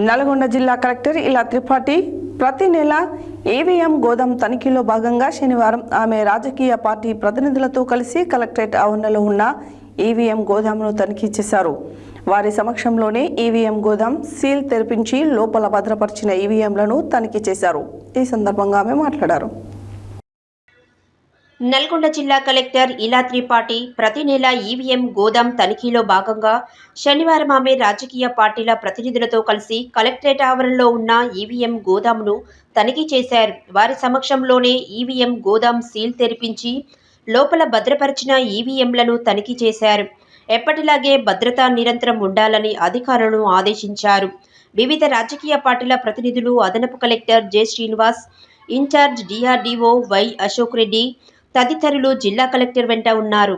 నల్గొండ జిల్లా కలెక్టర్ ఇలా త్రిపాఠి ప్రతి నెల ఈవీఎం గోదాం తనిఖీలో భాగంగా శనివారం ఆమె రాజకీయ పార్టీ ప్రతినిధులతో కలిసి కలెక్టరేట్ ఆవరణలో ఉన్న ఈవీఎం గోదాంను తనిఖీ చేశారు. వారి సమక్షంలోనే ఈవీఎం గోదాం సీల్ తెరిపించి లోపల భద్రపరిచిన ఈవీఎంలను తనిఖీ చేశారు. ఈ సందర్భంగా ఆమె మాట్లాడారు. నల్గొండ జిల్లా కలెక్టర్ ఇలా త్రిపాఠి ప్రతి నెల ఈవీఎం గోదాం తనిఖీలో భాగంగా శనివారం ఆమె రాజకీయ పార్టీల ప్రతినిధులతో కలిసి కలెక్టరేట్ ఆవరణలో ఉన్న ఈవీఎం గోదాంను తనిఖీ చేశారు. వారి సమక్షంలోనే ఈవీఎం గోదాం సీల్ తెరిపించి లోపల భద్రపరిచిన ఈవీఎంలను తనిఖీ చేశారు. ఎప్పటిలాగే భద్రత నిరంతరం ఉండాలని అధికారులను ఆదేశించారు. వివిధ రాజకీయ పార్టీల ప్రతినిధులు, అదనపు collector J Srinivas, incharge DRDO Y Ashok Reddy తదితరులు జిల్లా కలెక్టర్ వెంట ఉన్నారు.